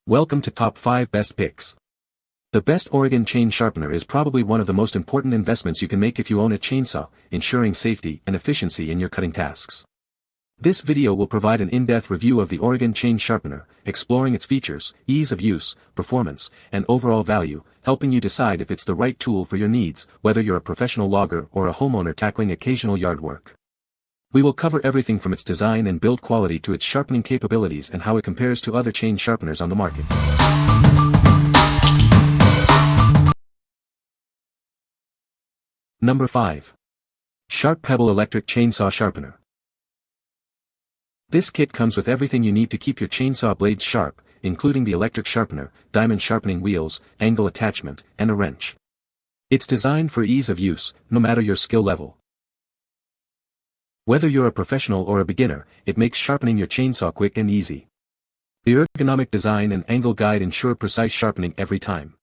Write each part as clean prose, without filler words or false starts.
Welcome to Top 5 Best Picks. The best Oregon Chain Sharpener is probably one of the most important investments you can make if you own a chainsaw, ensuring safety and efficiency in your cutting tasks. This video will provide an in-depth review of the Oregon Chain Sharpener, exploring its features, ease of use, performance, and overall value, helping you decide if it's the right tool for your needs, whether you're a professional logger or a homeowner tackling occasional yard work. We will cover everything from its design and build quality to its sharpening capabilities and how it compares to other chain sharpeners on the market. Number 5. Sharp Pebble Electric Chainsaw Sharpener. This kit comes with everything you need to keep your chainsaw blades sharp, including the electric sharpener, diamond sharpening wheels, angle attachment, and a wrench. It's designed for ease of use, no matter your skill level. Whether you're a professional or a beginner, it makes sharpening your chainsaw quick and easy. The ergonomic design and angle guide ensure precise sharpening every time.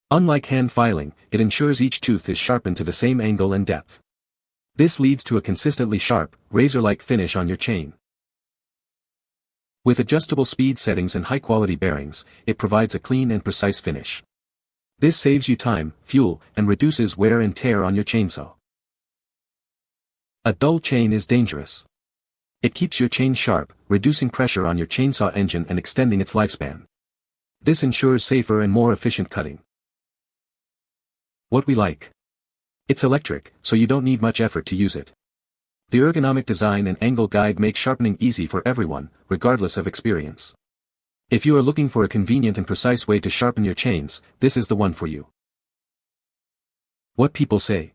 Unlike hand filing, it ensures each tooth is sharpened to the same angle and depth. This leads to a consistently sharp, razor-like finish on your chain. With adjustable speed settings and high-quality bearings, it provides a clean and precise finish. This saves you time, fuel, and reduces wear and tear on your chainsaw. A dull chain is dangerous. It keeps your chain sharp, reducing pressure on your chainsaw engine and extending its lifespan. This ensures safer and more efficient cutting. What we like. It's electric, so you don't need much effort to use it. The ergonomic design and angle guide make sharpening easy for everyone, regardless of experience. If you are looking for a convenient and precise way to sharpen your chains, this is the one for you. What people say.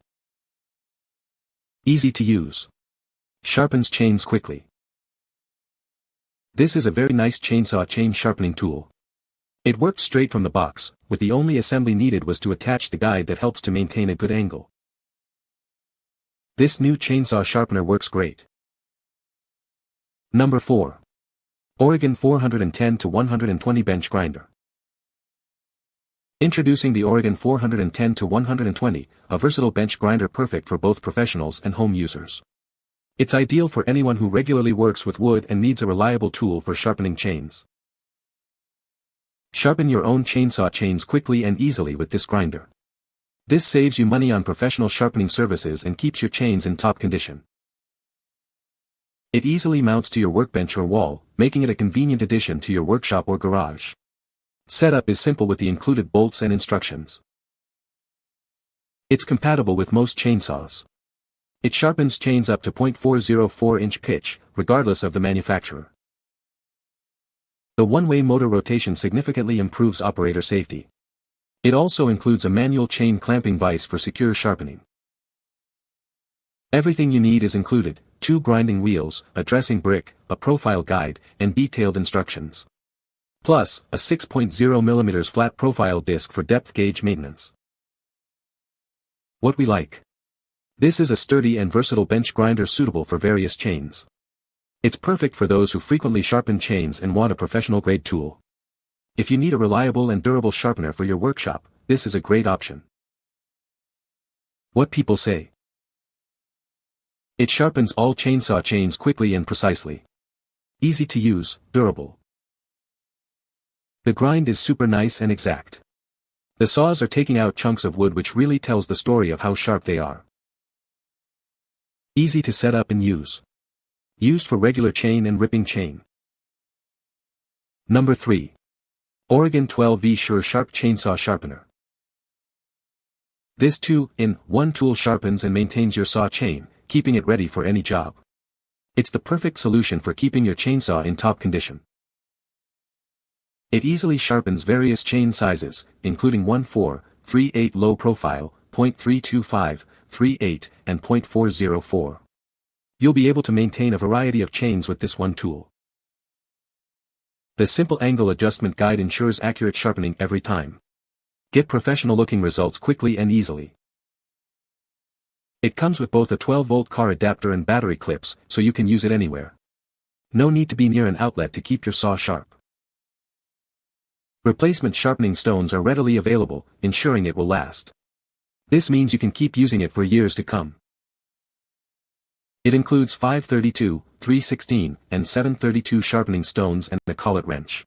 Easy to use. Sharpens chains quickly. This is a very nice chainsaw chain sharpening tool. It worked straight from the box, with the only assembly needed was to attach the guide that helps to maintain a good angle. This new chainsaw sharpener works great. Number 4. Oregon 410-120 Bench Grinder. Introducing the Oregon 410-120, a versatile bench grinder perfect for both professionals and home users. It's ideal for anyone who regularly works with wood and needs a reliable tool for sharpening chains. Sharpen your own chainsaw chains quickly and easily with this grinder. This saves you money on professional sharpening services and keeps your chains in top condition. It easily mounts to your workbench or wall, making it a convenient addition to your workshop or garage. Setup is simple with the included bolts and instructions. It's compatible with most chainsaws. It sharpens chains up to 0.404-inch pitch, regardless of the manufacturer. The one-way motor rotation significantly improves operator safety. It also includes a manual chain clamping vise for secure sharpening. Everything you need is included: 2 grinding wheels, a dressing brick, a profile guide, and detailed instructions. Plus, a 6.0mm flat profile disc for depth gauge maintenance. What we like. This is a sturdy and versatile bench grinder suitable for various chains. It's perfect for those who frequently sharpen chains and want a professional-grade tool. If you need a reliable and durable sharpener for your workshop, this is a great option. What people say. It sharpens all chainsaw chains quickly and precisely. Easy to use, durable. The grind is super nice and exact. The saws are taking out chunks of wood, which really tells the story of how sharp they are. Easy to set up and use. Used for regular chain and ripping chain. Number 3. Oregon 12V Sure Sharp Chainsaw Sharpener. This 2-in-1 tool sharpens and maintains your saw chain, keeping it ready for any job. It's the perfect solution for keeping your chainsaw in top condition. It easily sharpens various chain sizes, including 1/4, 3/8 low profile, 0.325, 3/8, and 0.404. You'll be able to maintain a variety of chains with this one tool. The simple angle adjustment guide ensures accurate sharpening every time. Get professional-looking results quickly and easily. It comes with both a 12-volt car adapter and battery clips, so you can use it anywhere. No need to be near an outlet to keep your saw sharp. Replacement sharpening stones are readily available, ensuring it will last. This means you can keep using it for years to come. It includes 532, 316, and 732 sharpening stones and a collet wrench.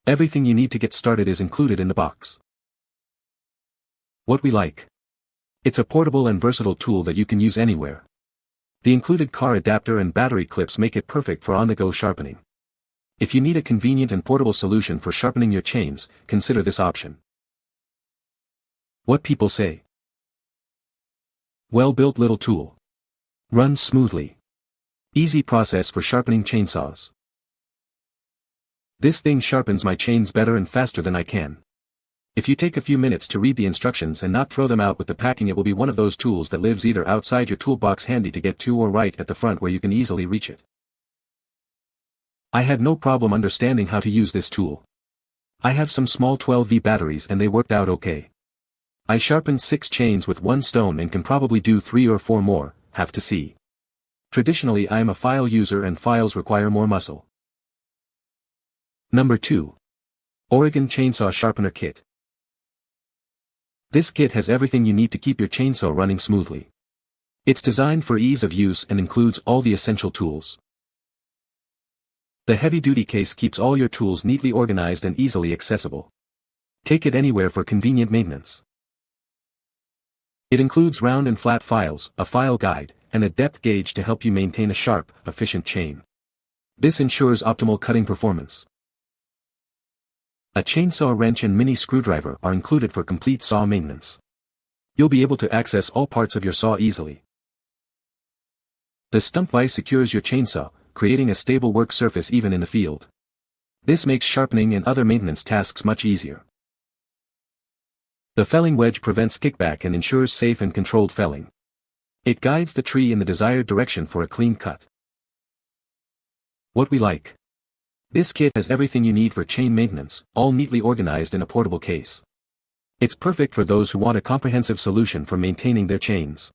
Everything you need to get started is included in the box. What we like. It's a portable and versatile tool that you can use anywhere. The included car adapter and battery clips make it perfect for on-the-go sharpening. If you need a convenient and portable solution for sharpening your chains, consider this option. What people say. Well-built little tool. Runs smoothly. Easy process for sharpening chainsaws. This thing sharpens my chains better and faster than I can. If you take a few minutes to read the instructions and not throw them out with the packing, it will be one of those tools that lives either outside your toolbox handy to get to or right at the front where you can easily reach it. I had no problem understanding how to use this tool. I have some small 12V batteries and they worked out okay. I sharpened 6 chains with 1 stone and can probably do 3 or 4 more, have to see. Traditionally I am a file user and files require more muscle. Number 2. Oregon Chainsaw Sharpener Kit. This kit has everything you need to keep your chainsaw running smoothly. It's designed for ease of use and includes all the essential tools. The heavy-duty case keeps all your tools neatly organized and easily accessible. Take it anywhere for convenient maintenance. It includes round and flat files, a file guide, and a depth gauge to help you maintain a sharp, efficient chain. This ensures optimal cutting performance. A chainsaw wrench and mini screwdriver are included for complete saw maintenance. You'll be able to access all parts of your saw easily. The stump vise secures your chainsaw, creating a stable work surface even in the field. This makes sharpening and other maintenance tasks much easier. The felling wedge prevents kickback and ensures safe and controlled felling. It guides the tree in the desired direction for a clean cut. What we like. This kit has everything you need for chain maintenance, all neatly organized in a portable case. It's perfect for those who want a comprehensive solution for maintaining their chains.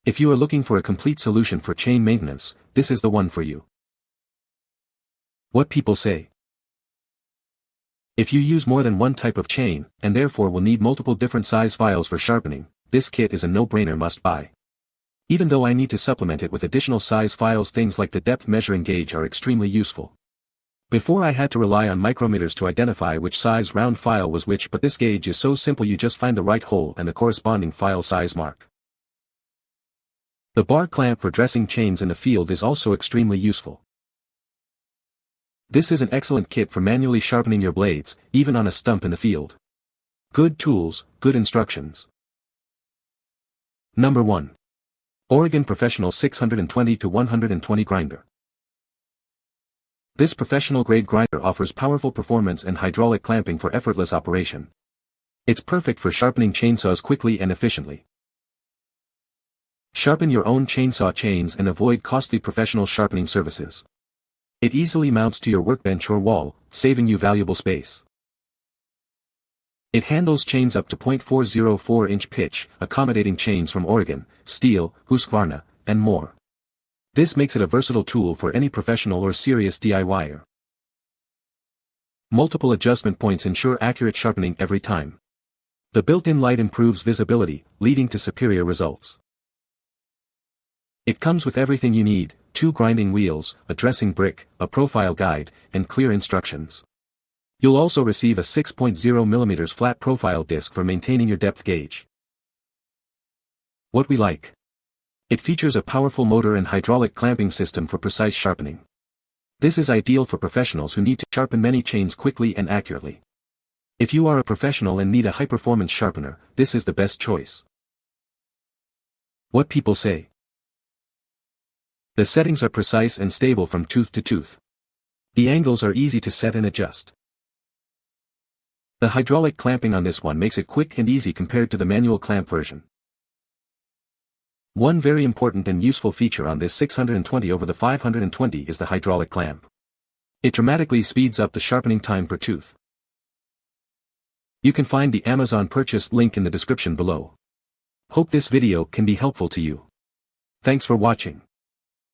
If you are looking for a complete solution for chain maintenance, this is the one for you. What people say. If you use more than one type of chain, and therefore will need multiple different size files for sharpening, this kit is a no-brainer must-buy. Even though I need to supplement it with additional size files, things like the depth measuring gauge are extremely useful. Before I had to rely on micrometers to identify which size round file was which, but this gauge is so simple, you just find the right hole and the corresponding file size mark. The bar clamp for dressing chains in the field is also extremely useful. This is an excellent kit for manually sharpening your blades, even on a stump in the field. Good tools, good instructions. Number 1. Oregon Professional 620-120 Grinder. This professional-grade grinder offers powerful performance and hydraulic clamping for effortless operation. It's perfect for sharpening chainsaws quickly and efficiently. Sharpen your own chainsaw chains and avoid costly professional sharpening services. It easily mounts to your workbench or wall, saving you valuable space. It handles chains up to 0.404-inch pitch, accommodating chains from Oregon, steel, Husqvarna, and more. This makes it a versatile tool for any professional or serious DIYer. Multiple adjustment points ensure accurate sharpening every time. The built-in light improves visibility, leading to superior results. It comes with everything you need: 2 grinding wheels, a dressing brick, a profile guide, and clear instructions. You'll also receive a 6.0mm flat profile disc for maintaining your depth gauge. What we like. It features a powerful motor and hydraulic clamping system for precise sharpening. This is ideal for professionals who need to sharpen many chains quickly and accurately. If you are a professional and need a high-performance sharpener, this is the best choice. What people say. The settings are precise and stable from tooth to tooth. The angles are easy to set and adjust. The hydraulic clamping on this one makes it quick and easy compared to the manual clamp version. One very important and useful feature on this 620 over the 520 is the hydraulic clamp. It dramatically speeds up the sharpening time per tooth. You can find the Amazon purchase link in the description below. Hope this video can be helpful to you. Thanks for watching.